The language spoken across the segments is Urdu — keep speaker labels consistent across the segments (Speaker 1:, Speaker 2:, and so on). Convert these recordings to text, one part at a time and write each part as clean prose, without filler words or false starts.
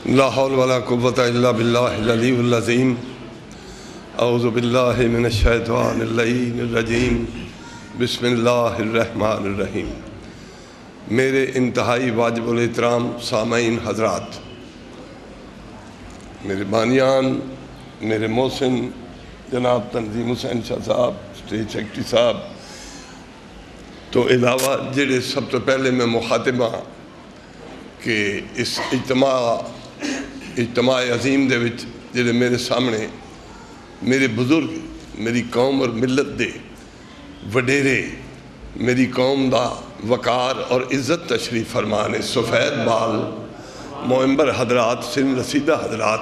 Speaker 1: لا حول ولا قوة الا باللہ العلی العظیم اعوذ باللہ من الشیطان اللعین الرجیم بسم اللہ الرحمن الرحیم۔ میرے انتہائی واجب الاحترام سامعین حضرات، میرے بانیان، میرے محسن جناب تنظیم حسین شاہ صاحب، اسٹیج سیکرٹری صاحب تو علاوہ جڑے سب تو پہلے میں مخاطب ہاں کہ اس اجتماع عظیم دے وچ جڑے میرے سامنے میرے بزرگ، میری قوم اور ملت دے وڈیرے، میری قوم دا وقار اور عزت تشریف فرمانے، سفید بال معمبر حضرات، سن رسیدہ حضرات،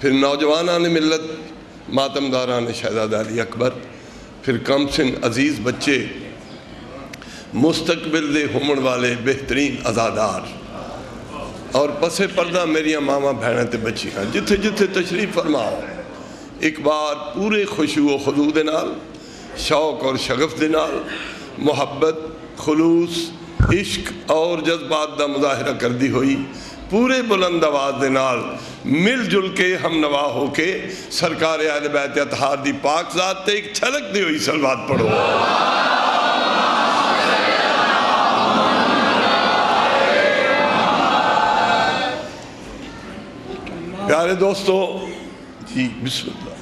Speaker 1: پھر نوجوانان ملت، ماتمداران شہزادہ علی اکبر، پھر کم سن عزیز بچے، مستقبل دے ہومن والے بہترین عزادار اور پس پردہ میری ماما بہنیں تے بچیاں جتھے جتھے تشریف فرماؤ، ایک بار پورے خشوع و خضوع دے نال، شوق اور شغف دے نال، محبت، خلوص، عشق اور جذبات دا مظاہرہ کر دی ہوئی، پورے بلند آواز دے نال مل جل کے ہم نوا ہو کے سرکار اہل بیت اطہار دی پاک ذات تے ایک چھلک دی ہوئی صلوات پڑھو۔ پیارے دوستو، جی بسم اللہ۔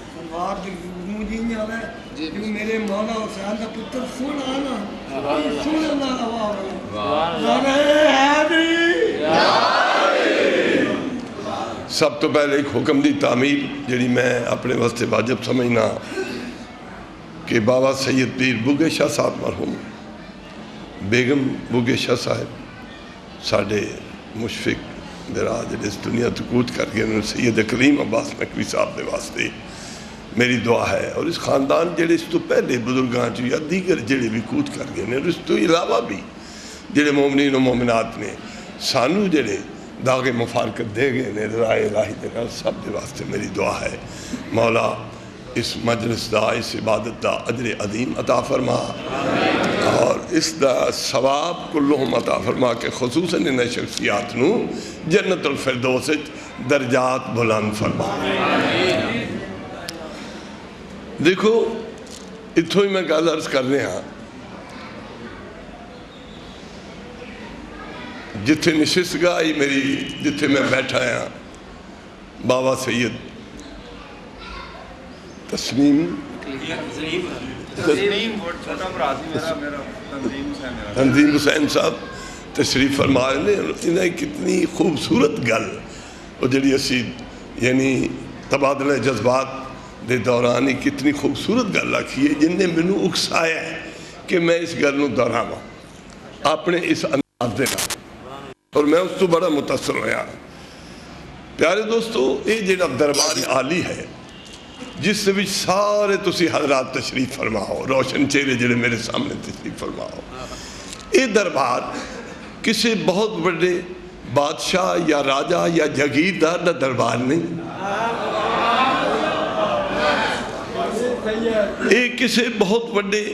Speaker 2: میرے مولا حسین کا پتر سن
Speaker 1: سب تو پہلے ایک حکم دی تعمیل جڑی میں اپنے واسطے واجب سمجھنا کہ بابا سید پیر بگے شاہ صاحب مرحوم، بیگم بگے شاہ صاحب ساڑھے مشفق میرا جڑے اس دنیا تو کوچ کر گئے، سید کریم عباس نقوی صاحب دے واسطے میری دعا ہے، اور اس خاندان جڑے اس تو پہلے بزرگان جو یا دیگر جڑے بھی کوچ کر گئے، اس تو علاوہ بھی جڑے مومنین و مومنات نے سانو جڑے داغ مفارقت دے گئے رضائے الہی دے نال، سب دے واسطے میری دعا ہے مولا اس مجلس دا، اس عبادت دا اجر عظیم عطا فرما اور اس دا ثواب کلہم عطا فرما کے خصوصاً ان شخصیات نو جنت الفردوس درجات بلند فرما۔ دیکھو اتھو ہی میں گل عرض کر رہے ہاں، جتھے نشست گائی میری، جتھے میں بیٹھا ہاں، بابا سید تنظیم حسین صاحب تشریف فرما رہے ہیں۔ انہیں کتنی خوبصورت گل اور جڑی اسی یعنی تبادلہ جذبات دے دوران ہی کتنی خوبصورت گل آکھی ہے جن نے منو اکسایا ہے کہ میں اس گل نو دہراواں اپنے اس انداز دے نال، اور میں اس تو بڑا متاثر ہویا۔ پیارے دوستو، یہ جڑا دربار عالی ہے جس وچ سارے تسی حضرات تشریف فرماؤ، روشن چہرے جڑے میرے سامنے تشریف فرماؤ، یہ دربار کسی بہت بڑے بادشاہ یا راجہ یا جاگیردار دا دربار نہیں، یہ کسی بہت بڑے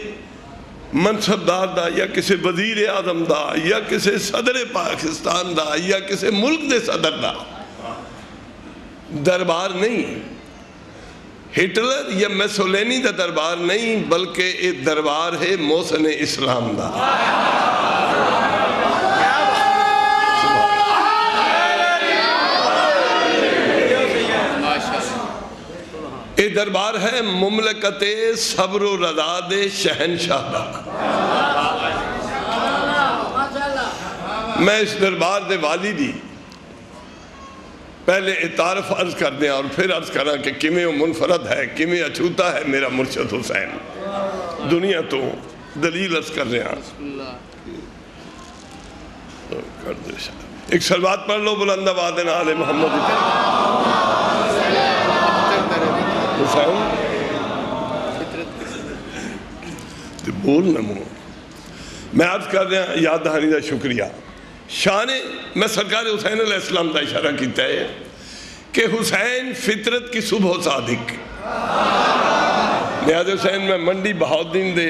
Speaker 1: منصبدار دا یا کسی وزیر اعظم دا یا کسی صدر پاکستان دا یا کسی ملک دے صدر دا دربار نہیں، ہٹلر یا میسولینی دا دربار نہیں، بلکہ یہ دربار ہے محسن اسلام دا۔ یہ دربار ہے مملکت صبر و رضا دے شہنشاہ دا۔ میں اس دربار دے والی دی پہلے اتعارف عرض کر دیں اور پھر عرض کرنا کہ کمیں وہ منفرد ہے، کمیں اچھوتا ہے میرا مرشد حسین۔ دنیا تو دلیل عرض کر رہے ہیں، ایک صلوات پڑھ لو بلند آواز آل محمد حسین بول نہ منہ۔ میں عرض کر رہا ہوں یاد دہانی دا شکریہ۔ شان میں سرکار حسین علیہ السلام دا اشارہ کیتا ہے کہ حسین فطرت کی صبح و صادق۔ نیاز حسین میں منڈی بہاؤالدین دے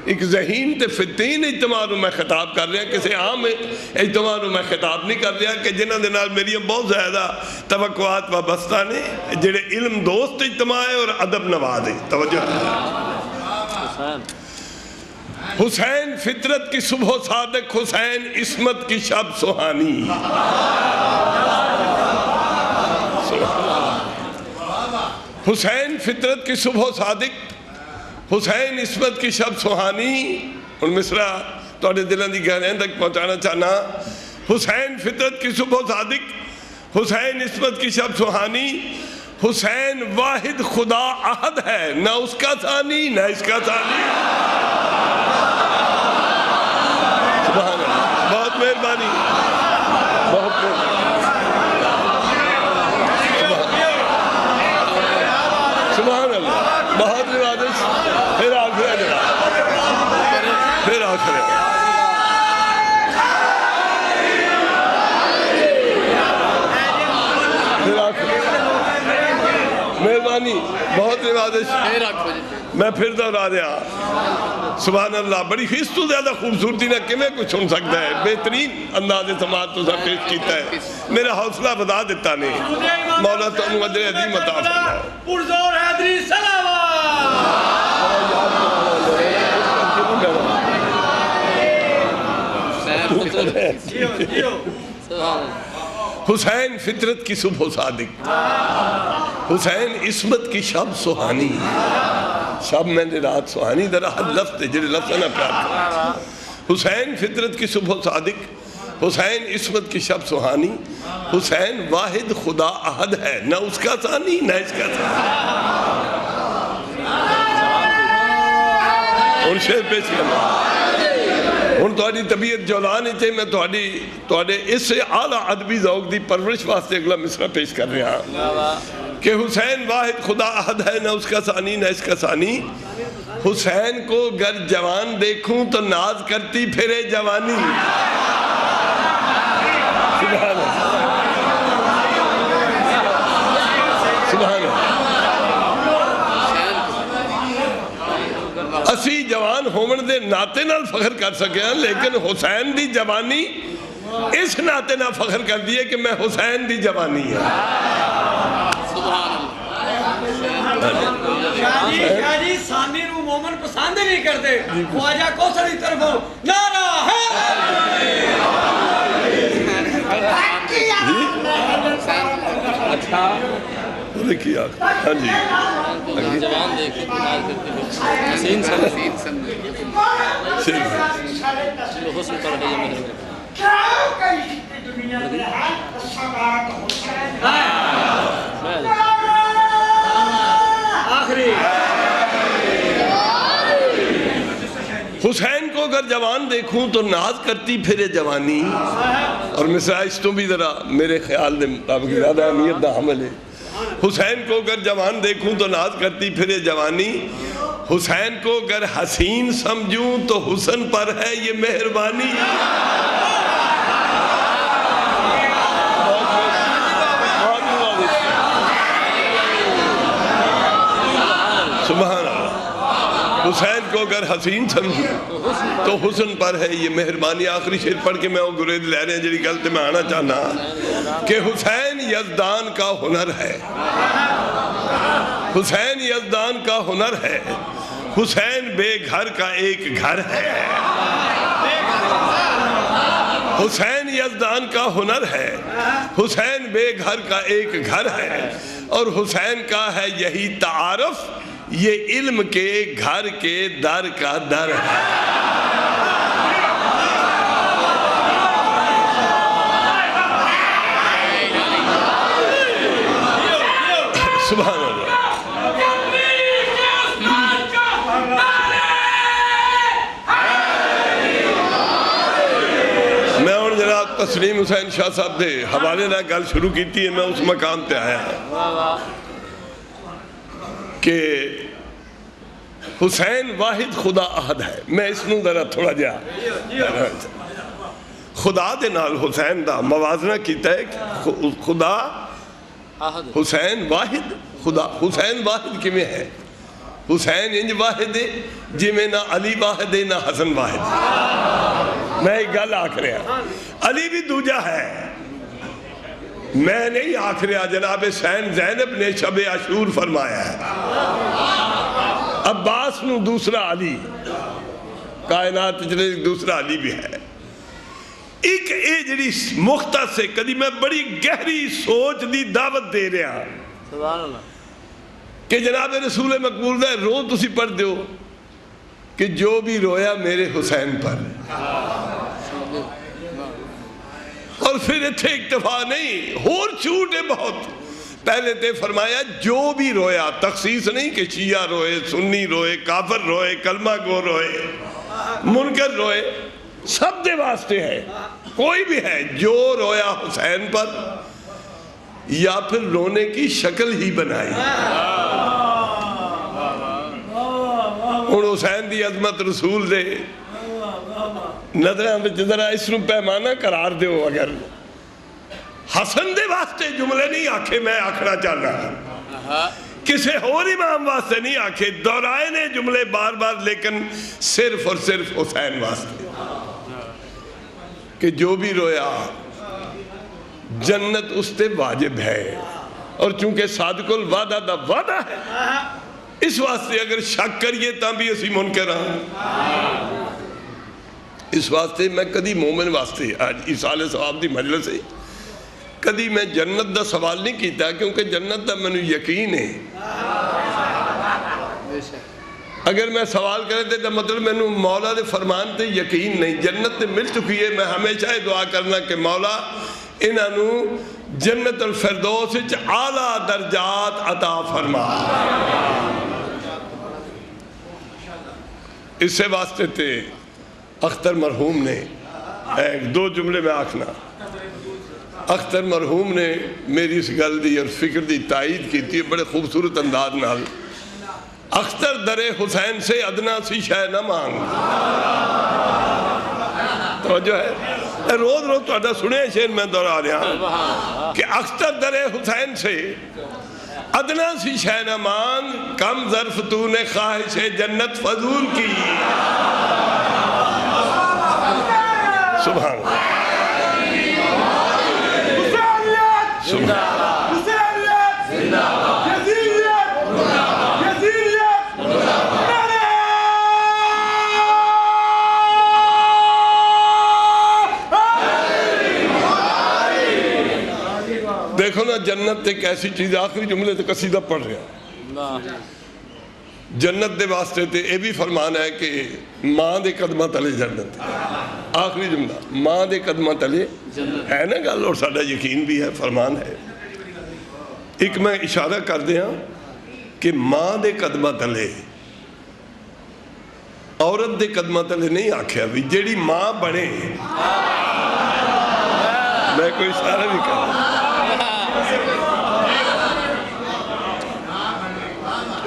Speaker 1: ایک ذہین تے فتین اجتماع نو میں خطاب کر رہا کسی عام اجتماع نو میں خطاب نہیں کر رہا کہ جنہاں دے نال میری بہت زیادہ توقعات وابستہ نے جڑے علم دوست اجتماع ہے اور ادب نواز ہے توجہ حسین فطرت کی صبح صادق حسین عصمت کی شب سہانی حسین فطرت کی صبح صادق حسین عصمت کی شب سہانی ان مصرہ توڑے دلان دی گہرین تک پہنچانا چاہنا حسین فطرت کی صبح صادق حسین عصمت کی شب سہانی حسین واحد خدا احد ہے نہ اس کا ثانی نہ اس کا ثانی سبحان اللہ بہت مہربانی بہت سبحان اللہ بہت نوازش پھر آخر پھر آخر مہربانی بہت نوازش میں پھر دہرا دیا سبحان اللہ بڑی فیس تو زیادہ خوبصورتی نہ کہ میں کچھ سن سکتا ہے بہترین انداز سماعت تو سب پیش کیتا ہے میرا حوصلہ بتا دیتا نہیں مولا تو انہوں اجر عظیم عطا فرمائے
Speaker 3: پرزور حیدری
Speaker 1: حسین فطرت کی صبح صادق حسین عصمت کی شب سہانی شب میں نے رات سہانی در حد لفظ جڑے لفظ نہ پیار کر حسین فطرت کی صبح صادق حسین عصمت کی شب سہانی حسین واحد خدا احد ہے نہ اس کا ثانی نہ اس کا ثانی اور شعر پیش کرنا ہن تہاڈی طبیعت جولان ہے میں تہاڈے اس اعلیٰ ادبی ذوق دی پرورش واسطے اگلا مصرع پیش کر رہا ہوں کہ حسین واحد خدا احد ہے نہ اس کا ثانی نہ اس کا ثانی حسین کو گر جوان دیکھوں تو ناز کرتی پھرے جوانی سبحان اللہ سبحان اللہ اسی جوان ہومن دے ناتے نال فخر کر سکے ہیں لیکن حسین دی جوانی اس ناتے نال فخر کر دیئے کہ میں حسین دی جوانی ہے
Speaker 3: شاہ جی سامی رو مومن پسند نہیں کرتے خواجہ کو سری طرف ہو نعرہ ہے
Speaker 1: اچھا دیکھئے آخر ہاں جی
Speaker 4: جوان دیکھو ناز کرتے ہیں حسین سن حسن پر ہے یہ مہربانی
Speaker 3: آخری
Speaker 1: حسین کو اگر جوان دیکھوں تو ناز کرتی پھرے جوانی اور مصرع اس تو بھی ذرا میرے خیال دے مطابق زیادہ اہمیت دا حمل ہے حسین کو اگر جوان دیکھوں تو ناز کرتی پھرے جوانی حسین کو اگر حسین سمجھوں تو حسن پر ہے یہ مہربانی سبحان اللہ حسین کو اگر حسین سمجھوں تو حسن پر ہے یہ مہربانی آخری شعر پڑھ کے میں وہ گرید لے رہے ہیں جڑی گلتے میں آنا چاہنا کہ حسین یزدان کا ہنر ہے حسین یزدان کا ہنر ہے حسین بے گھر کا ایک گھر ہے حسین یزدان کا ہنر ہے حسین بے گھر کا ایک گھر ہے اور حسین کا ہے یہی تعارف یہ علم کے گھر کے در کا در ہے سبحان اللہ میں اور جناب تسلیم حسین شاہ صاحب دے حوالے نہ گل شروع کیتی ہے میں اس مقام پہ آیا کہ حسین واحد خدا احد ہے میں اس نو ذرا تھوڑا جا خدا دے نال حسین دا موازنہ کیتا ہے کہ خدا حسین واحد خدا حسین واحد کی میں ہے حسین انج واحد ہے جی میں نہ علی واحد ہے نہ حسن واحد. میں ایک گل آکھ رہا علی بھی دوجا ہے. میں نہیں آکھ رہا جناب حسین زینب نے شب عاشور فرمایا ہے. عباس نو دوسرا علی, کائنات جنے دوسرا علی بھی ہے. ایک اے جڑی مختص سے کدی میں بڑی گہری سوچ دی دعوت دے رہا
Speaker 4: سبحان اللہ
Speaker 1: کہ جناب رسول مقبول دا رو تسی پڑھ دیو کہ جو بھی رویا میرے حسین پر. اور پھر اتھے اکتفا نہیں, اور چھوٹ ہے بہت. پہلے تے فرمایا جو بھی رویا, تخصیص نہیں کہ شیعہ روئے, سنی روئے, کافر روئے, کلمہ گو روئے, منکر روئے, سب دے واسطے ہے. کوئی بھی ہے جو رویا حسین پر یا پھر رونے کی شکل ہی بنائی. اور حسین دی عظمت رسول دے نظرہ میں ذرا اس نو پیمانہ قرار دے ہو. اگر حسن دے واسطے جملے نہیں آکھے میں آکھنا چاہنا, کسے اور امام واسطے نہیں آکھے, دورائے نے جملے بار بار, لیکن صرف اور صرف حسین واسطے کہ جو بھی رویا جنت اس تے واجب ہے. اور چونکہ صادق الوعدہ دا وعدہ ہے اس واسطے اگر شک کریے تاں بھی اسی منکر ہاں. اس واسطے میں کدی مومن واسطے آج ایصال ثواب دی مجلس ہے کدی میں جنت دا سوال نہیں کیتا, کیونکہ جنت دا میں یقین ہے. اگر میں سوال کرے تھے تو مطلب میں مولا دے فرمان تے یقین نہیں. جنت تے مل چکی ہے. میں ہمیشہ دعا کرنا کہ مولا انہوں جنت الفردوس وچ اعلیٰ درجات عطا فرما. اس سے واسطے تے اختر مرحوم نے ایک دو جملے میں آکھنا, اختر مرحوم نے میری اس گل دی اور فکر دی تائید کی تھی بڑے خوبصورت انداز نال. اختر در حسین سے ادنا سی شے نہ مانگ. توجہ ہے, روز روز تو اڈا سنے شیر میں دورا رہا کہ اختر در حسین سے ادنا سی شے نہ مانگ, کم ظرف تو نے خواہش جنت فضول کی. سبحان اللہ, سبحان دیکھو نا جنت ایک ایسی چیز. آخری جملے تے قصیدہ پڑھ رہے ہیں. جنت دے واسطے تے اے بھی فرمان ہے کہ ماں دے قدمہ تلے جنت. آخری جملہ ماں دے قدمہ تلے ہے نا گل, اور ساڈا یقین بھی ہے, فرمان ہے. ایک میں اشارہ کر دیا کہ ماں دے قدمہ تلے, عورت دے قدمہ تلے نہیں آکھیا بھی جیڑی ماں بڑے. میں کوئی اشارہ بھی کر رہا.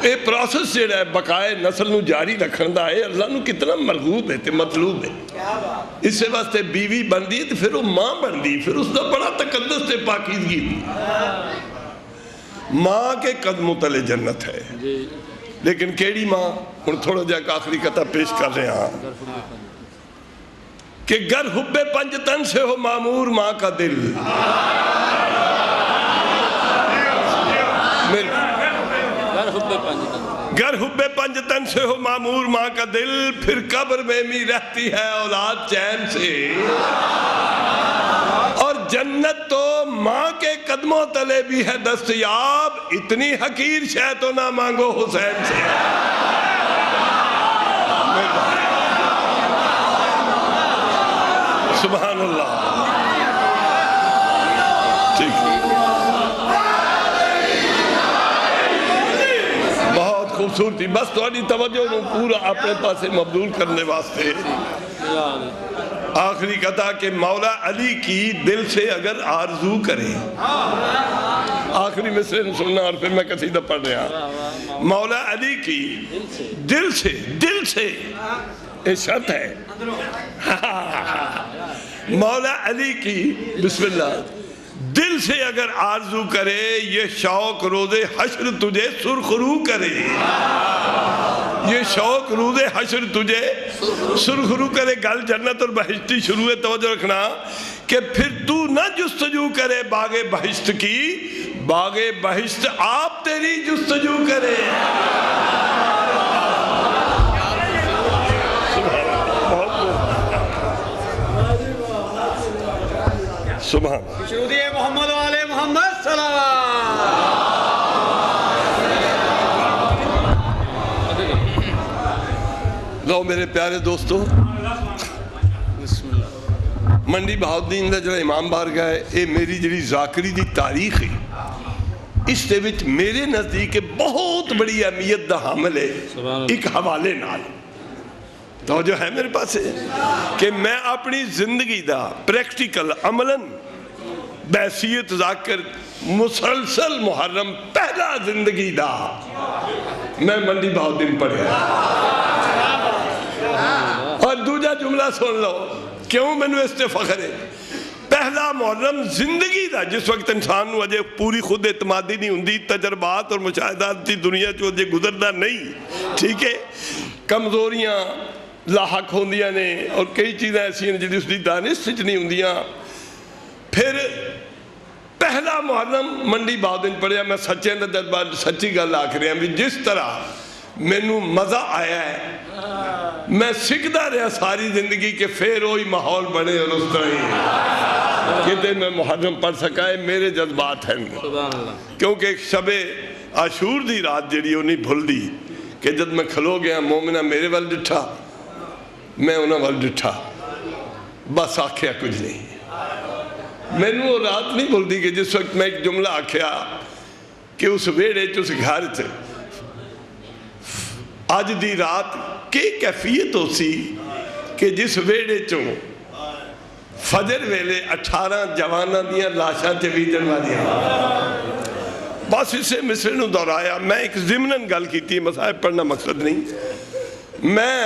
Speaker 1: اے پروسس جیڑا ہے بقائے نسل نو جاری رکھن دا ہے, اللہ نو کتنا مرغوب ہے تے مطلوب ہے. اس سے واسطے بیوی بندی ہے تو پھر وہ ماں بندی, پھر اس دا بڑا تقدس تے پاکیزگی دی. ماں کے قدموں تلے جنت ہے. لیکن کیڑی ماں, ہن تھوڑا جا آخری قطعہ پیش کر رہے ہیں کہ گر حب پنجتن سے ہو معمور ماں کا دل. گر حب پنجتن سے ہو معمور ماں کا دل, پھر قبر میں بھی رہتی ہے اولاد چین سے. اور جنت تو ماں کے قدموں تلے بھی ہے دستیاب, اتنی حقیر شے تو نہ مانگو حسین سے. سبحان اللہ. خوبصورتی بس تھوڑی توجہ نو پورا اپنے پاسے مبذول کرنے واسطے. آخری قطعہ کہ مولا علی کی دل سے اگر آرزو کرے. آخری مصرے سننا اور پھر میں قصیدہ پڑھ رہا. مولا علی کی دل سے یہ شرط ہے. مولا علی کی بسم اللہ دل دل سے اگر آرزو کرے یہ شوق روز حشر تجھے سرخرو کرے، یہ شوق روز حشر تجھے سرخرو کرے۔ گل جنت اور بہشتی شروع ہے، توجہ رکھنا کہ پھر تو نہ جستجو کرے باغ بہشت کی، باغ بہشت آپ تیری جستجو کرے۔ سبحان
Speaker 3: شروع محمد و آل محمد سلام۔
Speaker 1: لو میرے پیارے دوستو، منڈی بہاؤدین دا جڑا امام بارگاہ ہے، اے میری جڑی ذاکری دی تاریخ ہے، اس دے وچ میرے نزدیک بہت بڑی اہمیت دا حامل ہے ایک حوالے نال۔ توجہ ہے میرے پاس ہے کہ میں اپنی زندگی دا پریکٹیکل عملاً بحثیت ذاکر مسلسل محرم پہلا زندگی دا میں منڈی بہاؤدین پڑھیا، اور دوجا جملہ سن لو کیوں میں نے اس سے فخر ہے۔ پہلا محرم زندگی دا جس وقت انسان نو اجے پوری خود اعتمادی نہیں ہوندی، تجربات اور مشاہدات دی دنیا چو اجے گزردا نہیں، ٹھیک ہے، کمزوریاں لاحق ہوندیاں نے اور کئی چیزیں ایسی ہیں جس دی دانش سچ نہیں ہوندیاں۔ پھر پہلا محرم منڈی بہاؤدین پڑھیا، میں سچے دا جذبہ سچی گل آکھ رہا ہوں، جس طرح مینوں مزہ آیا ہے میں سکھدا رہا ساری زندگی کہ پھر وہی ماحول بنے اور اس طرح ہی کہتے میں محرم پڑھ سکا ہے، میرے جذبات ہیں۔ کیونکہ ایک شب عاشور دی رات جڑی وہ نہیں بھول دی کہ جب میں کھلو گیا مومنہ میرے وال ڈٹھا، میں انہاں وال ڈٹھا، بس آکھیا کچھ نہیں۔ میں نے وہ رات نہیں بھول دی کہ جس وقت میں ایک جملہ آکھیا کہ اس ویڑے چ اس گھر چ آج دی رات کی کیفیت ہو سی کہ جس ویڑے چوں فجر ویلے 18 جوانہ دیاں لاشاں چ ویجن والیاں۔ بس اسے مصر نو دہرایا، میں ایک ضمناً گل کیتی، مسائب پڑھنا مقصد نہیں، میں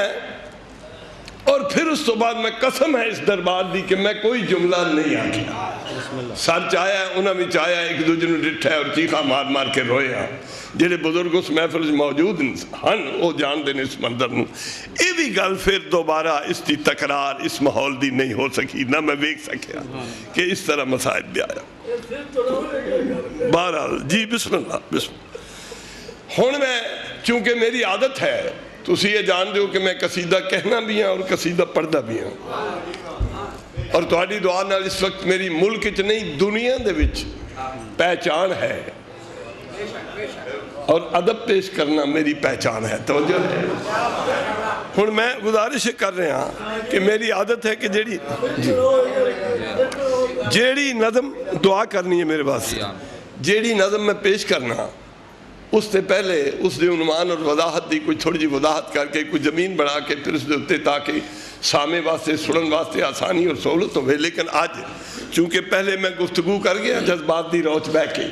Speaker 1: اور پھر اس تو بعد میں قسم ہے اس دربار دی کہ میں کوئی جملہ نہیں آکھیا۔ سر چاہیا ہے، انہاں بھی چاہیا ہے، ایک دوجہ نو ڈٹھا ہے اور چیخا مار مار کے رویا۔ جڑے بزرگ اس محفل موجود ہن وہ جان دیں اس منظر نو۔ یہ بھی گل پھر دوبارہ اس دی تکرار اس ماحول دی نہیں ہو سکی، نہ میں ویکھ سکیا کہ اس طرح مسائل بھی آیا۔ بہرحال جی بسم اللہ بسم اللہ۔ ہن میں چونکہ میری عادت ہے تو اسی یہ جان دیو کہ میں قصیدہ کہنا بھی ہوں اور قصیدہ پڑھدا بھی ہوں، اور تہاڈی دعا نال اس وقت میری ملک وچ نہیں دنیا دے وچ پہچان ہے، اور ادب پیش کرنا میری پہچان ہے۔ توجہ ہے۔ ہن میں گزارش کر رہا ہوں کہ میری عادت ہے کہ جیڑی نظم دعا کرنی ہے میرے پاس، جیڑی نظم میں پیش کرنا اس سے پہلے اس دے عنوان اور وضاحت دی کوئی تھوڑی جی وضاحت کر کے کوئی زمین بنا کے پھر اس دے اتے تاکہ سامے واسطے سنن واسطے آسانی اور سہولت ہوئے۔ لیکن آج چونکہ پہلے میں گفتگو کر گیا جذبات دی روچ بہ کے،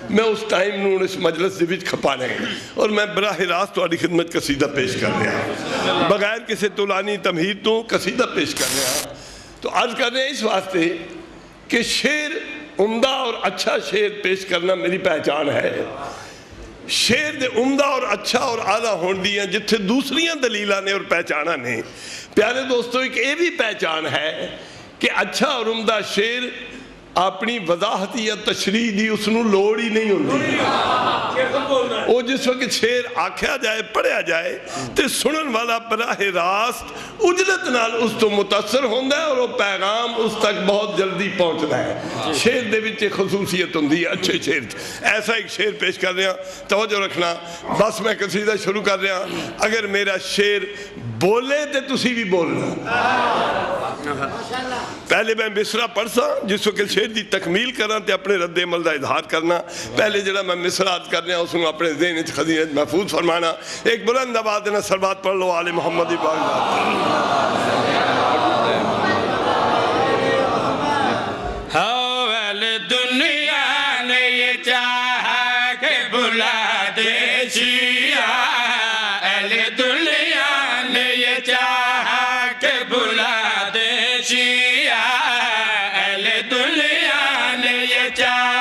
Speaker 1: میں اس ٹائم نوں اس مجلس دے وچ کھپانے اور میں براہ راست تہاڈی خدمت قصیدہ پیش کر رہا بغیر کسی طولانی تمہید تو قصیدہ پیش کر رہا۔ تو عرض کر رہے ہیں اس واسطے کہ شعر عمدہ اور اچھا شعر پیش کرنا میری پہچان ہے۔ شعر دے عمدہ اور اچھا اور اعلیٰ ہون دیاں جتھے دوسریاں دلیلاں نے اور پہچانہ نے۔ پیارے دوستو ایک یہ بھی پہچان ہے کہ اچھا اور عمدہ شعر اپنی وضاحت یا تشریح دی اس نو لوڑ ہی نہیں ہوندی۔ وہ جس وقت شعر آکھیا جائے پڑھیا جائے تے سنن والا براہ راست اجلت نال اس تو متاثر ہوندہ ہے اور وہ پیغام اس تک بہت جلدی پہنچنا ہے۔ شعر دے وچ خصوصیت ہوندی ہے اچھے شعر۔ ایسا ایک شعر پیش کر رہا توجہ رکھنا، بس میں قصیدہ شروع کر رہا، اگر میرا شعر بولے تے تسی بھی بولنا۔ پہلے میں مصرع پڑھ سا جس وقت شعر دی تکمیل کرنا تے اپنے رد عمل دا اظہار کرنا۔ پہلے جڑا میں مصرعات کر رہا اس کو اپنے ذہن خزینہ محفوظ فرمانا۔ ایک بلند آواز دینا، صلوات پڑھ لو آل محمد
Speaker 5: اول دنیا نے یہ چاہا کہ بلا دے شیعہ، اہل دنیا نے یہ چاہا کہ بلا دے شیعہ، اہل دنیا نے یہ چاہا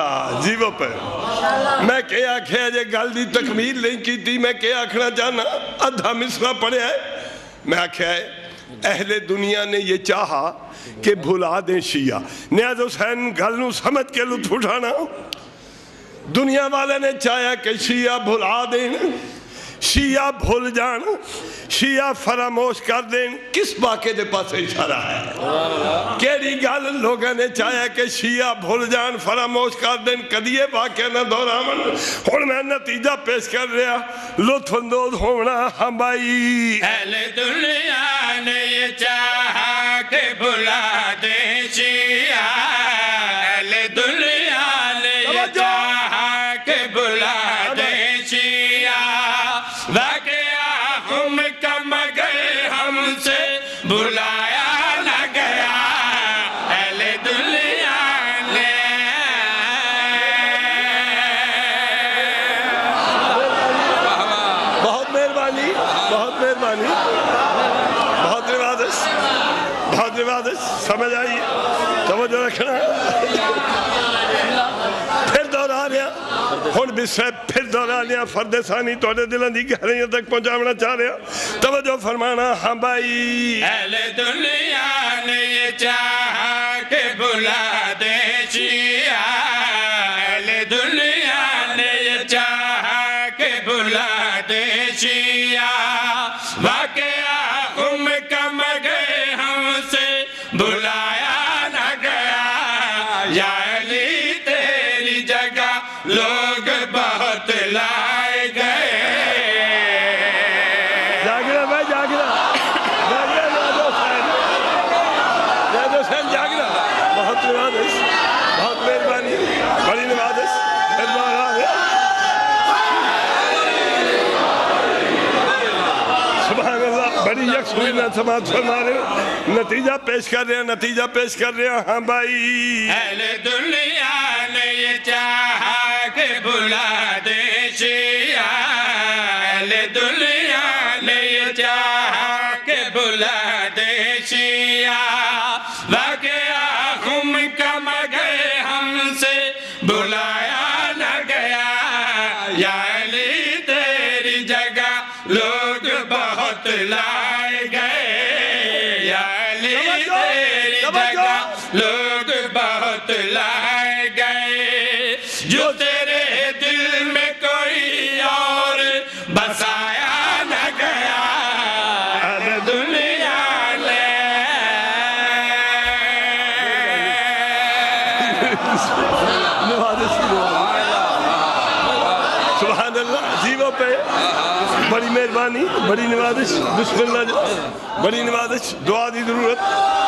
Speaker 1: اللہ جیو پہ میں کیا آکھیا جے گل دی تکمیل نہیں کی تھی میں کیا آکھنا چاہنا ادھا مصرع پڑھیا ہے میں آکھیا ہے اہل دنیا نے یہ چاہا کہ بھلا دیں شیعہ نیاز حسین گل نو سمجھ کے لطف اٹھانا دنیا والے نے چاہیا کہ شیعہ بھلا دیں شیعہ بھول جان شیعہ فراموش کر دیں کس واقعے دے پاس اشارہ ہے کیڑی گل لوگوں نے چاہیا کہ شیعہ بھول جان فراموش کر دیں کدی یہ واقعہ نہ دہراون ہن میں نتیجہ پیش کر رہا لطف اندوز ہونا ہم بھائی
Speaker 5: اہل دنیا نے یہ چاہا کہ بھلا دیں شیعہ اہل دنیا نے یہ چاہا کہ بھلا دیں شیعہ واقعہ ہم کا مگر ہم سے بھلایا نہ گیا اہل دنیا نے
Speaker 1: بہت مہربانی بہت مہربانی بہت نوازش سمجھ آئیے توجہ رکھنا پھر دورا رہا ہن بسرے پھر دورا رہا فرد ثانی توڑے دلان دی گہرائیوں تک پہنچاونا چاہ رہا توجہ فرمانا ہاں بھائی
Speaker 5: اہل دنیا نے یہ چاہا کہ بھلا دے شیعہ اہل دنیا نے یہ چاہا کہ بھلا دے شیعہ واقعہ ہم کا مگر ہم سے بھلایا نہ گیا یا علی تیری جگہ لوگ بہت لائے گئے
Speaker 1: جاگرہ بھائی جاگرہ نیاز حسین جاگرہ بہت نوازش بہت مہربانی بڑی نوازش سبحان اللہ بڑی یکسوئی نہ سماعت فرما رہے نتیجہ پیش کر رہے ہیں ہاں بھائی
Speaker 5: اہل دنیا نے یہ چاہا کہ بھلا دے شیعہ اہل دنیا نے یہ چاہا کہ بھلا دے شیعہ واقعہ ہم کا مگر ہم سے بھلایا نہ گیا یا علی تیری جگہ لوگ بہت لائے گئے یا علی تیری جگہ لوگ بہت لائے گئے جو تیرے دل میں کوئی اور بسایا نہ گیا اہل دنیا نے
Speaker 1: سبحان اللہ جیو پہ بڑی مہربانی بڑی نوازش بسم اللہ بڑی نوازش دعا دی ضرورت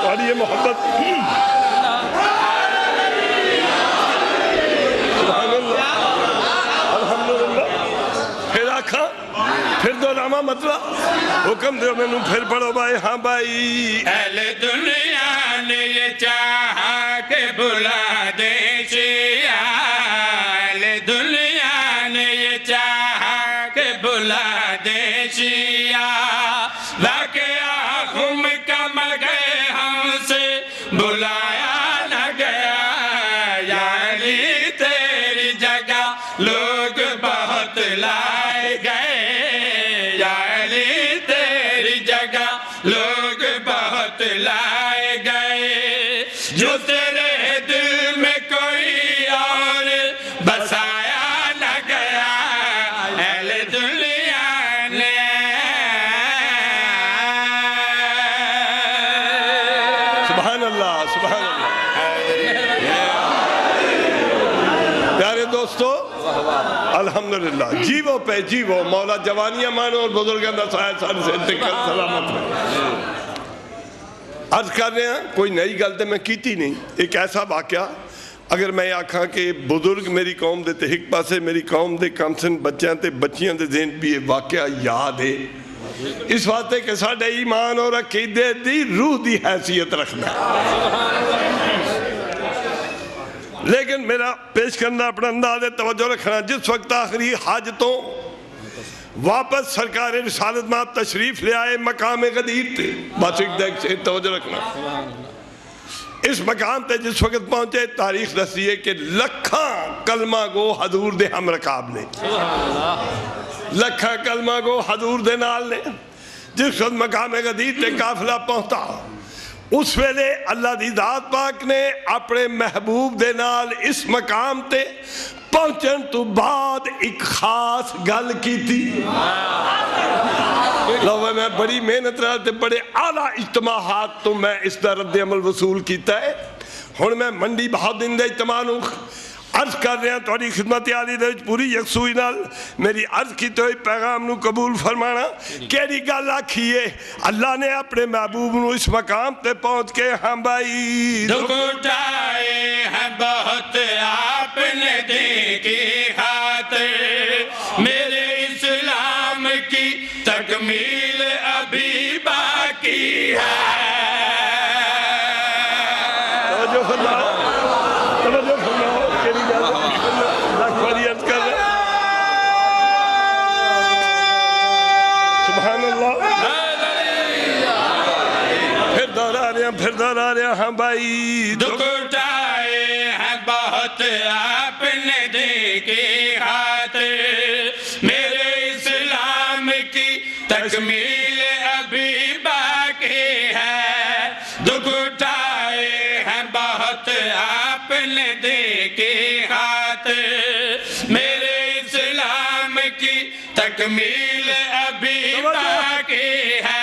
Speaker 1: اور یہ محبت سبحان اللہ الحمدللہ پھر آکھا پھر دورامہ مطلب حکم دے میں پھر پڑھو بھائی ہاں بھائی
Speaker 5: اہل دنیا نے یہ چاہا کہ بھلا دے شیعہ اہل دنیا نے یہ چاہا کہ بھلا دے شیعہ واقعہ ہم کا مگر ہم سے بھلایا نہ گیا یا علی تیری جگہ لوگ بہت لائے گئے یا علی تیری جگہ لوگ بہت لائے گئے جو تیرے دل میں کوئی اور بسایا نہ گیا اہل دنیا نے
Speaker 1: سبحان اللہ سبحان اللہ پیارے دوستو الحمدللہ جیو پہ جیو مولا جوانیاں مانو اور بزرگان دا سایہ سارے سے انتقال سلامت میں عرض کر رہے ہیں کوئی نئی گلتے میں کیتی نہیں ایک ایسا واقعہ اگر میں آکھاں کہ بزرگ میری قوم دے تحق پاسے میری قوم دے کمسن بچیاں تے بچیاں دے ذہن بھی یہ واقعہ یاد ہے اس واسطے کہ ساڑھے ایمان اور عقیدے دی روح دی حیثیت رکھنا لیکن میرا پیش کرنا اپنا انداز توجہ رکھنا جس وقت آخری حاجتوں واپس سرکار رسالت میں تشریف لے آئے مقام غدیر تھے بس ایک دیکھ سے توجہ رکھنا اس مقام تے جس وقت پہنچے تاریخ دستی ہے کہ لکھاں کلمہ گو حضور دے ہم رکاب نے، لکھاں کلمہ گو حضور دے نال نے۔ جس وقت مقام غدیر تے قافلہ پہنچتا اس ویلے اللہ دی ذات پاک نے اپنے محبوب دے نال اس مقام تے پہنچن تو بعد ایک خاص گل کی تھی۔ لو میں بڑی محنت رہا تے بڑے اعلیٰ اجتماعات تو میں اس دا رد عمل وصول کیتا ہے۔ ہن میں منڈی بہت دن دے اجتماع نوں عرض کر رہے ہیں تھوڑی خدمت عالی دے پوری یکسوئی نال میری عرض کی تو پیغام نو قبول فرمانا۔ کیڑی گل آکھیے اللہ نے اپنے محبوب نو اس مقام تے پہنچ کے ہاں بھائی
Speaker 5: دکھ اٹھائے ہیں بہت آپ نے دین کی خاطر، میرے اسلام کی تکمیل ابھی باقی ہے۔
Speaker 1: توجہ فرماؤ، توجہ فرماؤ، کیڑی گل لاکھ باری عرض کر رہے سبحان اللہ۔ پھر دہرا رہے ہیں ہاں بھائی
Speaker 5: دکھ اٹھائے ہیں بہت آپ نے دین کی خاطر، میرے اسلام کی تکمیل ابھی باقی ہے۔ دکھ اٹھائے ہیں بہت آپ نے دین کی خاطر، میرے اسلام کی تکمیل ابھی باقی ہے۔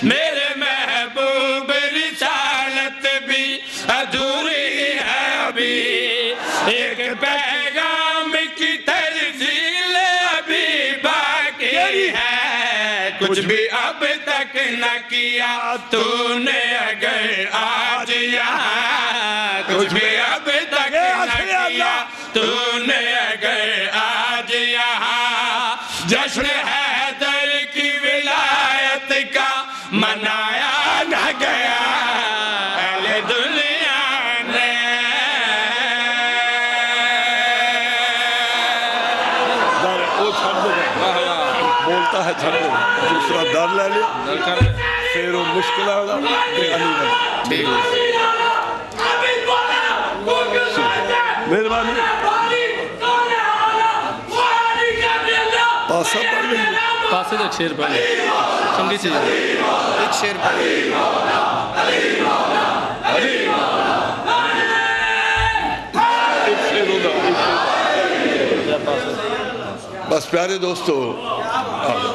Speaker 5: میرے محبوب رسالت بھی ادھوری ہے ابھی، ایک پیغام کی ترسیل ابھی باقی ہے۔ کچھ بھی اب تک نہ کیا تو نے اگر آج یہاں، کچھ بھی اب تک نہ کیا تو نے اگر آج یہاں، جشن حیدر کی ولایت کا منایا نہ گیا اہل دنیا نے۔
Speaker 1: بولتا ہے چھڑ دے دوسرا در لے لے پھر وہ مشکل ہوگا مہربانی پاسا پڑھ لیں
Speaker 4: پاسے ایک شیر پڑھ چنگی چیز ایک شیر پڑھ
Speaker 1: بس پیارے دوستو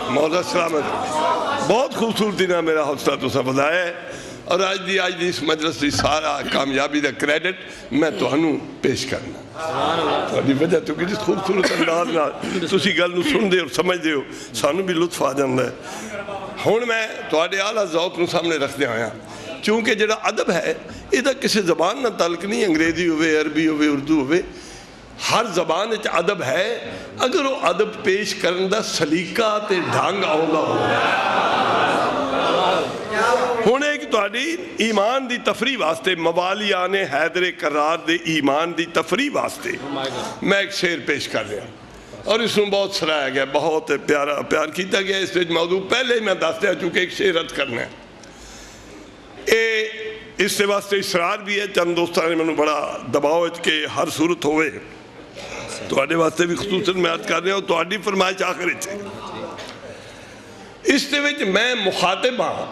Speaker 1: مولا سلامت بہت خوبصورتی نہ میرا حوصلہ تو سب بتایا ہے اور آج دی اس مجلس دی سارا کامیابی دا کریڈٹ میں تہانوں پیش کرنا تھوڑی وجہ تو کہ جس خوبصورت انداز نہ تسی گل نو سن دے اور سمجھ دے ہو سانوں بھی لطف آ جاندا ہے۔ ہن میں تہاڈے اعلیٰ ذوق نو سامنے رکھدے آیا چونکہ جڑا ادب ہے یہ کسی زبان نہ تعلق نہیں، انگریزی ہوئے عربی ہوئے اردو ہوئے، ہر زبان وچ ادب ہے اگر وہ ادب پیش کرن دا سلیقہ تے ڈھنگ آوندا ہو۔ ہن ایک تہاڈی ایمان دی تفریح واسطے موالیان حیدر کرار دے ایمان دی تفریح واسطے میں ایک شعر پیش کر رہا اور اس میں بہت سرایا گیا، بہت پیار کیتا گیا۔ اس وچ موضوع پہلے ہی میں دس دیا چونکہ ایک شعر رد کرنا ہے، اس سے واسطے اصرار بھی ہے۔ چند دوستاں نے مینوں بڑا دباؤ کہ ہر صورت ہوئے تواڈے واسطے بھی خصوصاً میں عرض کر رہا ہوں تواڈی فرمائش آخر ہے۔ اس دے وچ میں مخاطب ہاں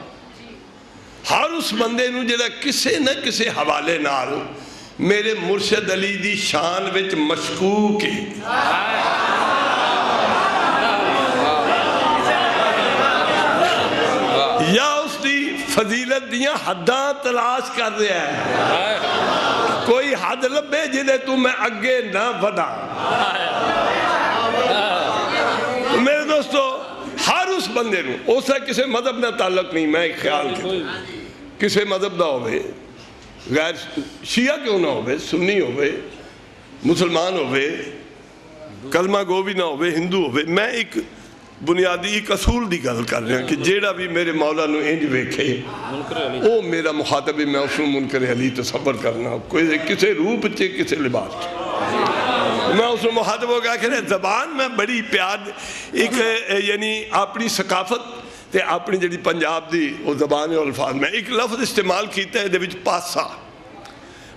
Speaker 1: ہر اس بندے نو جڑا کسے نہ کسے حوالے نال میرے مرشد علی دی شان وچ مشکوک ہے، یا اس دی فضیلت دیاں حداں تلاش کر رہا ہے، کوئی حد لبے جدے تو میں اگے نہ ودا۔ میرے دوستو ہر اس بندے نو اسے کسے مذہب نہ تعلق نہیں، میں ایک خیال کسے مذہب نہ ہوئے، غیر شیعہ کیوں نہ ہوئے، سنی ہوئے، مسلمان ہوئے، کلمہ گو بھی نہ ہوئے، ہندو ہوئے، میں ایک بنیادی ایک اصول دی گل کر رہا ہوں کہ جیڑا بھی میرے مولا نو انج ویکھے او میرا مخاطب ہے، میں اس نو منکر علی تصور کرنا کوئی کسے روپ چے کسے لباس چے، میں اس نو مخاطب ہو گیا کہ زبان میں بڑی پیار ایک یعنی اپنی ثقافت تے اپنی جڑی پنجاب دی وہ زبان اور الفاظ میں ایک لفظ استعمال کیتا ہے دے وچ پاسا،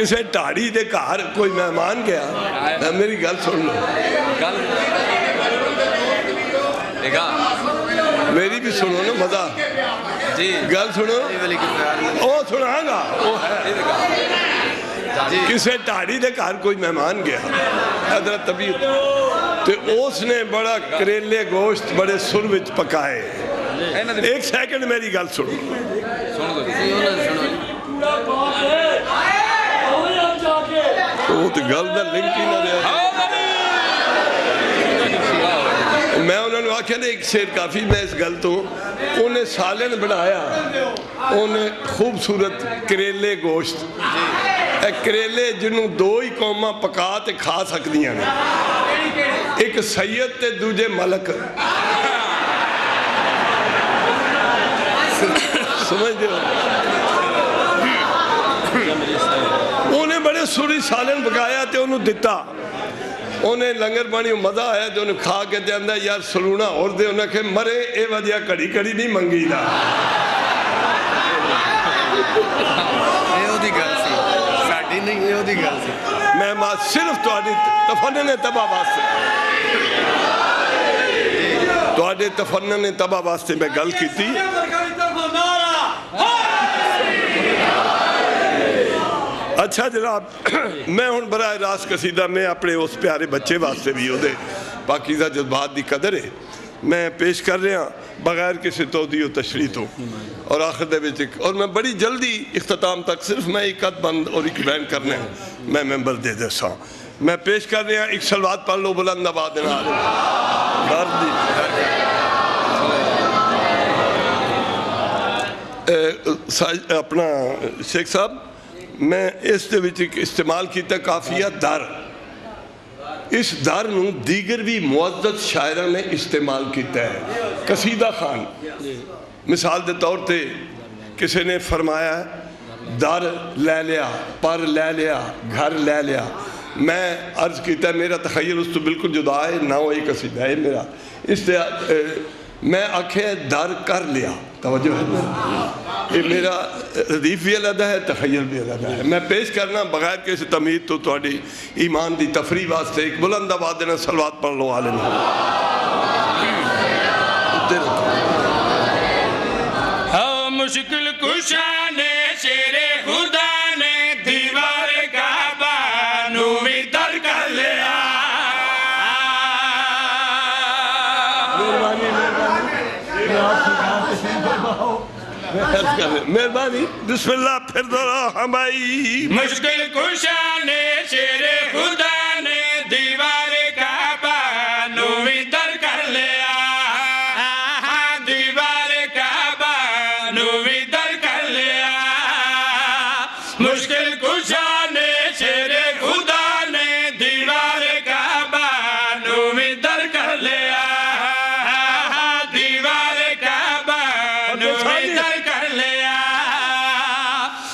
Speaker 1: کسی ٹاڑی دے گھر کوئی مہمان گیا میری گل سن لو میری بھی سنو نا مزہ
Speaker 4: جی
Speaker 1: گل سنو وہ سنا گا وہ ہے کسی ٹاڑی دے گھر کوئی مہمان گیا حضرت طبیعت تو اس نے بڑا کریلے گوشت بڑے سر وچ پکائے ایک سیکنڈ میری گل سنو وہ تو گل دا لنک ہی نہ دیا میں انہوں نے آکھیا نے ایک شیر کافی میں اس گل تو انہیں سالن بنایا انہیں خوبصورت کریلے گوشت کریلے جنہوں دو ہی قوماں پکا تے کھا سکدیاں نے ایک سید تے دوجے ملک سمجھ دے انہیں بڑے سوری سالن پکایا تے انہوں دیتا انہیں لنگر بانی مزہ آیا تو انہیں کھا کے دے اندہ یار سلونا اور دے انہیں کہ مرے اے وجہ کڑی کڑی نہیں منگی دا میں صرف توڑی تفنن تباہ واسطے توڑے تفنن تباہ واسطے میں گل کی تھی اچھا جناب میں ہن براہ راست قصیدہ میں اپنے اس پیارے بچے واسطے بھی ہو دے پاکیزہ جذبات دی قدر ہے میں پیش کر رہا بغیر کسی تودی و تشریح تو اور آخر دے وچ اور میں بڑی جلدی اختتام تک صرف میں ایک قد بند اور ایک بین کرنے میں ممبر دے دے سا میں پیش کر رہا ایک سلوات پڑھ لو بلند آباد اپنا شیخ صاحب میں اس دے وچ استعمال کیتا کافیہ در اس در نو دیگر بھی معزز شاعرہ نے استعمال کیتا ہے قصیدہ خان مثال دے طور تے کسی نے فرمایا در لے لیا پر لے لیا گھر لے لیا میں عرض کیتا ہے میرا تخیل اس تو بالکل جدا ہے نہ وہ ایک قصیدہ ہے میرا اس تے میں آنکھیں در کر لیا توجہ ہے یہ میرا ردیف بھی علیحدہ ہے تخیل بھی علیحدہ ہے میں پیش کرنا بغیر کسی تمہید تو توڑی ایمان دی تفریح واسطے ایک بلند آباد دینا سلوات پڑھ لو عالم
Speaker 5: ہاں مشکل کشا نے شیر خدا نے دیوار کعبہ نومی در کر لیا
Speaker 1: مہربانی بسم اللہ پھر دورا ہمائی
Speaker 5: مشکل کشا نے شیر خدا نے دیوار کعبہ نومی در کر لیا دیوار کعبہ نومی در کر لیا مشکل کشا نے شیر خدا نے دیوار کعبہ نومی در کر لیا دیوار کعبہ نومی در کر لیا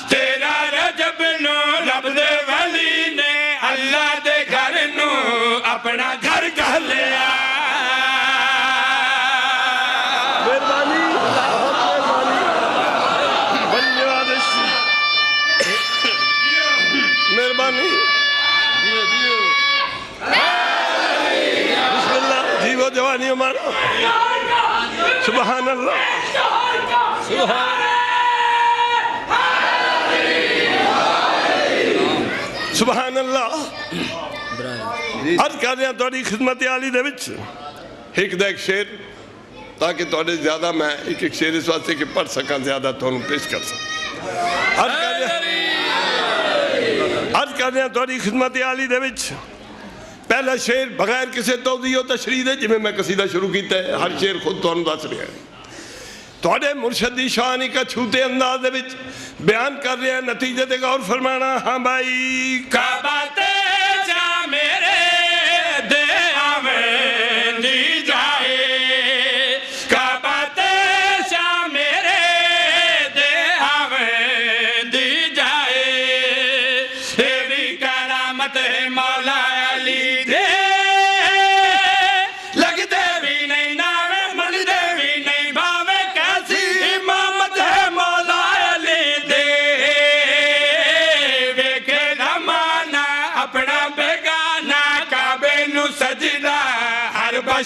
Speaker 5: تیرا رجب نو رب دے ولی نے اللہ دے گھر نو اپنا گھر کر لیا
Speaker 1: مہربانی مہربانی بسم اللہ جیو جوانی ہمارا سبحان اللہ سبحان اللہ عرض کر رہے ہیں توڑی خدمت عالی دے وچ ایک دا ایک شیر تاکہ توڑے زیادہ میں ایک شیر اس واسطے کہ پڑھ سکاں زیادہ تو انہوں پیش کر سکاں عرض کر رہے ہیں توڑی خدمت عالی دے وچ پہلا شیر بغیر کسی توضیح و تشریح دے جی میں قصیدہ شروع کیتا ہے ہر شیر خود تو انداز رہے ہیں توڑے مرشدی شانی کا چھوٹے انداز دے وچ بیان کر رہے ہیں نتیجے دے غور فرمانا ہاں بھائی
Speaker 5: کعبہ تے جا میرے دے آمین دی جائے کعبہ تے جا میرے دے آمین دی جائے تیری کرامت مولا علی دے لگ دے بھی نہیں ناوے من دے بھی نہیں بھاوے کیسی امامت ہے مولا علی دے ویکھے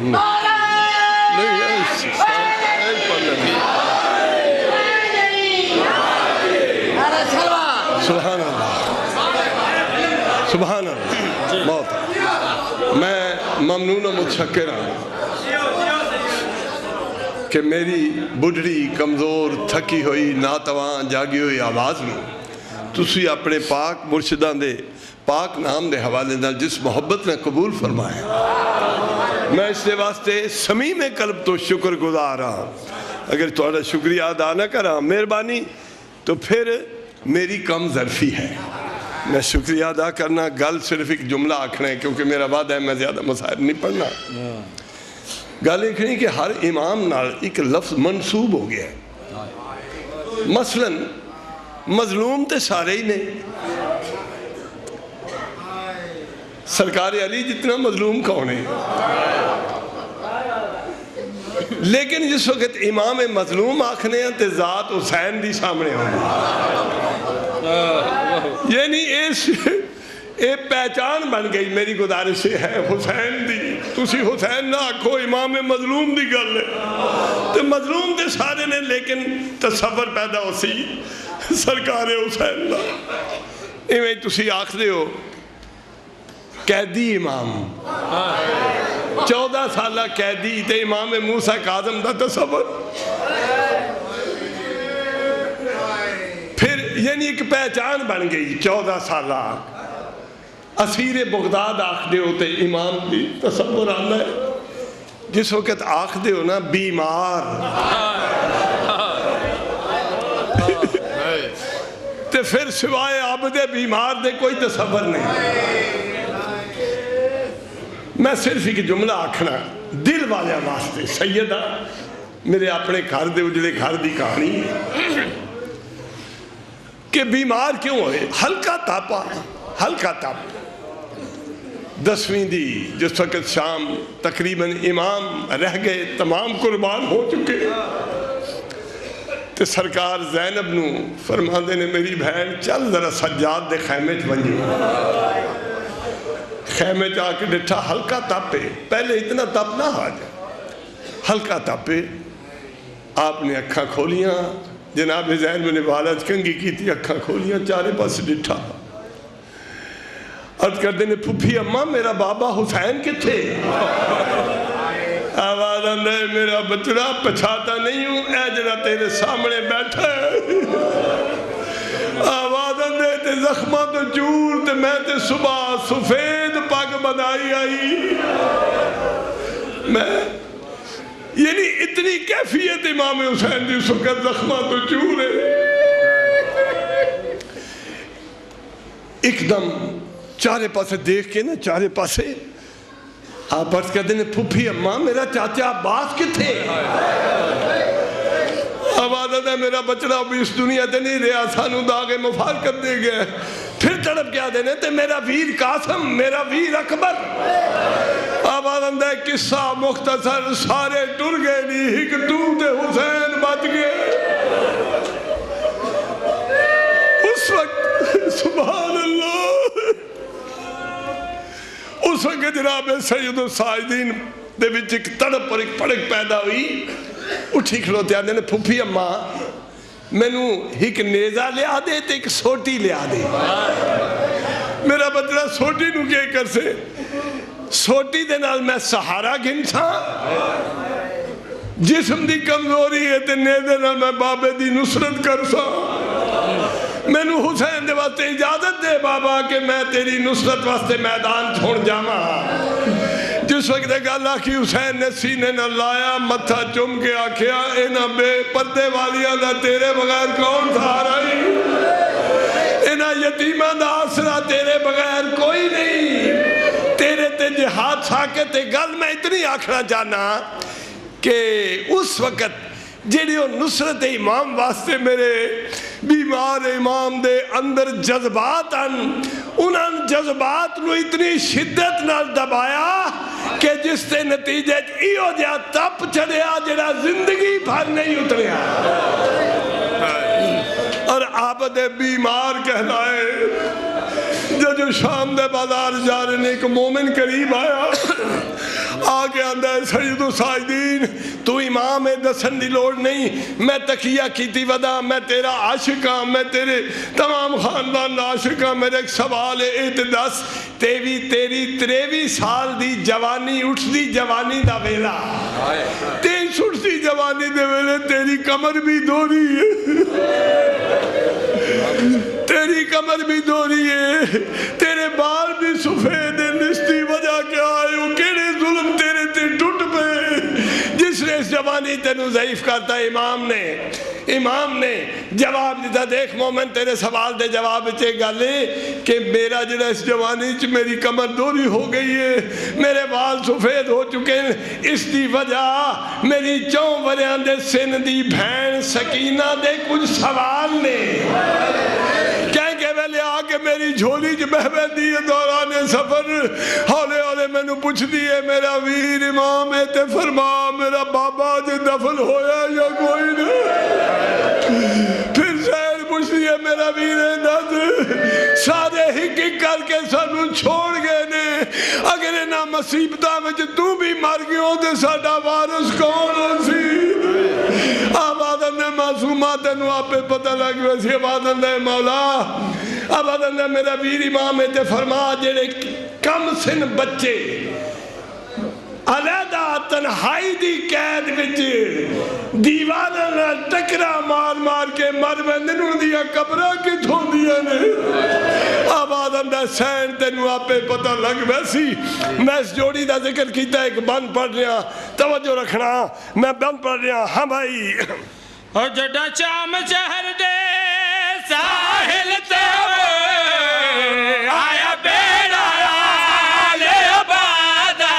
Speaker 1: سبحان اللہ سبحان اللہ. بہت میں ممنون و متشکر ہوں کہ میری بڑھڑی کمزور تھکی ہوئی ناتواں جاگی ہوئی آواز میں تسی اپنے پاک مرشداں دے پاک نام دے حوالے نال جس محبت نے قبول فرمایا میں اس دے واسطے سمیم قلب تو شکر گزار رہا. اگر تھوڑا شکریہ ادا نہ کرا مہربانی تو پھر میری کم ظرفی ہے. میں شکریہ ادا کرنا گل صرف ایک جملہ آکھنا ہے کیونکہ میرا وعدہ ہے میں زیادہ مسائل نہیں پڑھنا. گل ایک نہیں کہ ہر امام نال ایک لفظ منسوب ہو گیا ہے. مثلا مظلوم تے سارے ہی نے سرکار علی جتنا مظلوم کون ہے لیکن جس وقت امام مظلوم آکھنے ہیں تے ذات حسین دی سامنے ہوگی. یعنی اے پہچان بن گئی. میری گزارش ہے حسین دی تسی حسین نہ آکھو امام مظلوم دی گل ہے تے مظلوم دے سارے نے لیکن تصور پیدا ہو سی سرکار حسین دا. ایویں تسی آکھ دے ہو قیدی امام 14 سالہ قیدی تے امام موسیٰ کاظم دا تصور. پھر یعنی ایک پہچان بن گئی 14 سالہ اسیر بغداد آکھ دے ہوتے امام بھی تصور آنا ہے. جس وقت آکھ دے ہو نا بیمار تے پھر سوائے عبد بیمار دے کوئی تصور نہیں. میں صرف ایک جملہ آکھنا دل والے واسطے سیدہ میرے اپنے گھر دے اجڑے گھر دی کہانی ہے کہ بیمار کیوں ہوئے. ہلکا تاپا 10ویں دی جس وقت شام تقریباً امام رہ گئے تمام قربان ہو چکے تے سرکار زینب نو فرماندے نے میری بہن چل ذرا سجاد دے خیمے ونجی. خیمے جا کے ڈٹھا ہلکا تاپے پہلے اتنا تپ نہ آ جائے ہلکا تاپے. آپ نے اکھاں کھولیاں جناب زینب نے والد کنگی کی تھی اکھاں کھولیاں چارے پاس ڈٹھا عرض کر دینے پھوپھی اماں میرا بابا حسین کتھے. آواز آندہ ہے میرا بچڑا پچھاتا نہیں ہوں اے جڑا تیرے سامنے بیٹھا ہے. آواز آندہ ہے تے زخمہ تو جور تے میں تے صبح سفید پاک بنائی آئی. میں یعنی اتنی کیفیت امام حسین دی اس وقت زخمہ تو جور ہے. ایک دم چارے پاسے دیکھ کے نا چارے پاسے آپ عرض کر دینے پھوپھی اماں میرا چاچا عباس کتھے. آواز آتا ہے میرا بچڑا ابھی اس دنیا تے نہیں رہا سانو داغے مفارقت دے گئے. پھر تڑپ کیا دینے تے میرا ویر قاسم میرا ویر اکبر. آواز آتا ہے قصہ مختصر سارے ٹر گئے نہیں ایک دودھ حسین بچ گئے. اس وقت سبحان اللہ اس وقت جناب سید الساجدین دے وچ ایک تڑپ اور ایک پڑک پیدا ہوئی. اٹھی کھلوتے آدھے نے پھوپھی اماں میں نو ایک نیزہ لیا دے تے ایک سوٹی لیا دے. میرا بچڑا سوٹی نو کیا کر سے سوٹی دے نال میں سہارا گھن سا جسم دی کمزوری ہے تے نیزے نال میں بابے دی نصرت کر سا. میں نو حسین دے واسطے اجازت دے بابا کہ میں تیری نصرت واسطے میدان چھوڑ جاواں. جس وقت گل آکھی حسین نے سینے نہ لایا متھا چم کے آکھیا اینا بے پردے والیاں دا تیرے بغیر کون سہارا ہی. اینا یتیمہ دا آسرا تیرے بغیر کوئی نہیں. تیرے تے جہاد ساکت گل میں اتنی آکھنا چاہنا کہ اس وقت جیڑی وہ نصرت امام واسطے میرے بیمار امام دے اندر جذبات انہاں جذبات نو اتنی شدت نال دبایا کہ جس تے نتیجے ایو جا تپ چڑھیا جڑا زندگی بھر نہیں اتریا. اور عابد بیمار کہلائے جو شام دے بازار جا رہے نے ایک مومن قریب آیا آگے آندہ ہے سید و ساجدین تو امام ہے دسن دی لوڑ نہیں میں تقیہ کیتی ودا میں تیرا عاشق ہاں میں تیرے تمام خاندان عاشق ہاں میرے ایک سوال ہے اعتداس تیری 23 سال دی جوانی اٹھ دی جوانی دا ویلا 23 اٹھ دی جوانی دے ویلے تیری کمر بھی دوری ہے تیری کمر بھی دوری ہے تیرے بال بھی سفید نستی وجہ کیا ہے وہ کیڑے ظلم تیرے تے ٹوٹ پہ جس نے اس جوانی تینو ضعیف کرتا امام نے جواب دیتا دیکھ مومن تیرے سوال دے جواب چے گالے کہ میرا جڑا اس جوانی چ میری کمر دوری ہو گئی ہے میرے بال سفید ہو چکے ہیں اس دی وجہ میری 4 وریاں دے سن دی بہن سکینہ دے کچھ سوال نے کہیں کہ ویلے آکے میری جھولی جو بہبہ دیئے دوران سفر ہولے ہولے میں نے پوچھ دیئے میرا ویر امام ہے تے فرما میرا بابا جے دفن ہویا یا کوئی نہیں پھر شہر پوچھ دیئے میرا ویر داد سارے ہک کر کے سانو چھوڑ گئے نے اگر نہ مصیبتہ میں جو تو بھی مر گئے ہو تے ساڑا وارث کون ہو سی آبادن نے معصومات انو آپ پہ پتہ لگ ویسی آبادن نے مولا آبادن نے میرا ویر امام ہے فرما جڑے کم سن بچے علیدہ تنہائی دی قید وچ دیوانہ ٹکرا مار کے مر بندنوں دیا قبرہ کی تھون دیا نے آبادن دا سین تینو آپ پہ پتہ لگ ویسی میں اس جوڑی دا ذکر کیتا ایک بند پڑھ رہا توجہ رکھنا میں بند پڑھ رہا ہاں بھائی
Speaker 5: اور جڑا چام چہر دے ساحل تے آیا بیڑا لے آبادا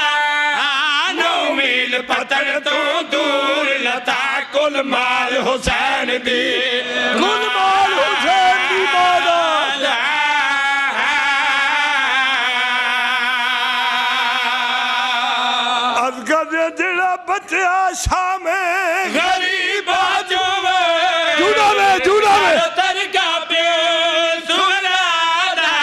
Speaker 5: 9 میل پتر تو دور لتا کل مال حسین دی
Speaker 1: کل مال حسین دی مالا از کر جڑا بچہ شام
Speaker 5: غریب آجو
Speaker 1: جوڑا میں
Speaker 5: ترکا پیو سولادا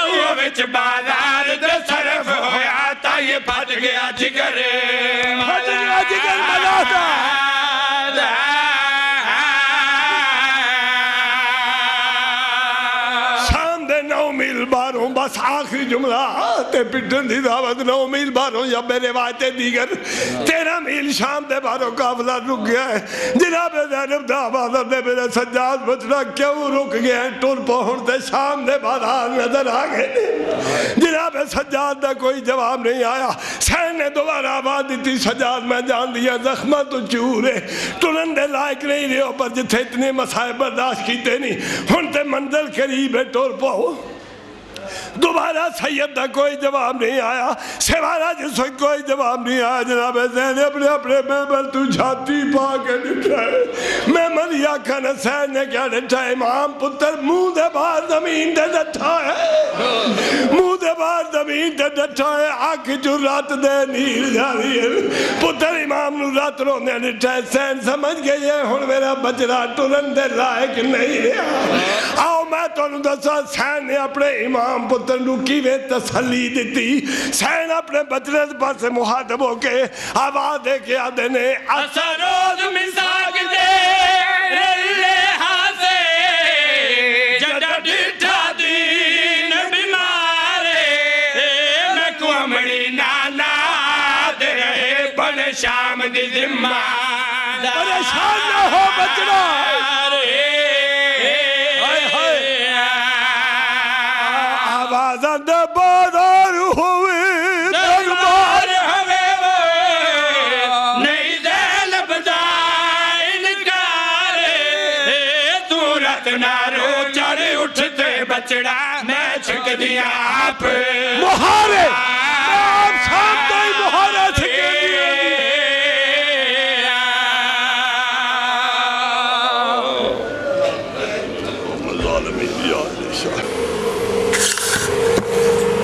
Speaker 5: وہ وچ بازار دے صرف ہویا تا یہ پھٹ گیا جگر ملادا
Speaker 1: شام دے 9 میل باروں بس آخری جملہ تے پٹن دی دعوت 9 میل باروں یا بے روایتیں دیگر 13 میل شام دے باروں قافلہ رک گیا ہے جناب زینب دا آبادر نے میرے سجاد بچنا کیوں رک گیا ہے ٹول پہنچتے شام دے بازار نظر آگئے جناب سجاد دا کوئی جواب نہیں آیا سین نے دوبارہ آباد دیتی سجاد میں جان دیا زخمہ تو چورے ٹولن دے لائق نہیں رہے ہو پر جتھے اتنے مسائب برداشت کیتے نہیں ہنتے منزل قریب ہے ٹول پہنچ دوبارہ سید دا کوئی جواب نہیں آیا سوارا جس وقت کوئی جواب نہیں آیا جناب زینب نے اپنے میمن تو جھاتی پا کے ڈٹھا ہے میمن یا کھن حسین نے کیا ڈٹھا ہے امام پتر منہ دے باہر زمین دے ڈٹھا ہے منہ دے باہر زمین دے ڈٹھا ہے آنکھ جو رات دے نیل جاری ہے پتر امام نو رات رونے ڈٹھا ہے سین سمجھ گئی ہے ہن میرا بچڑا ٹرن دے لائق نہیں رہا آؤ میں تو انہوں دسا سین نے اپنے امام پتر نو کیویں تسلی دیتی سین اپنے بچڑے پاس مخاطب ہو کے آواز دے کے آدھے نے
Speaker 5: اسروز مساق دے رلے ہاسے جڑا ڈٹھا دین بیمارے میں کو امڑی نانا دے رہے بن شام دی ذمہ
Speaker 1: پریشان نہ ہو بچڑا آوازن دے بازار ہوئے
Speaker 5: دربار ہوئے نہیں زینب دا انکارے دورت نارو چڑھ اٹھتے بچڑا میں چھک دیا آپ
Speaker 1: مہارے آپ شام دائی مہارے چھکے دیئے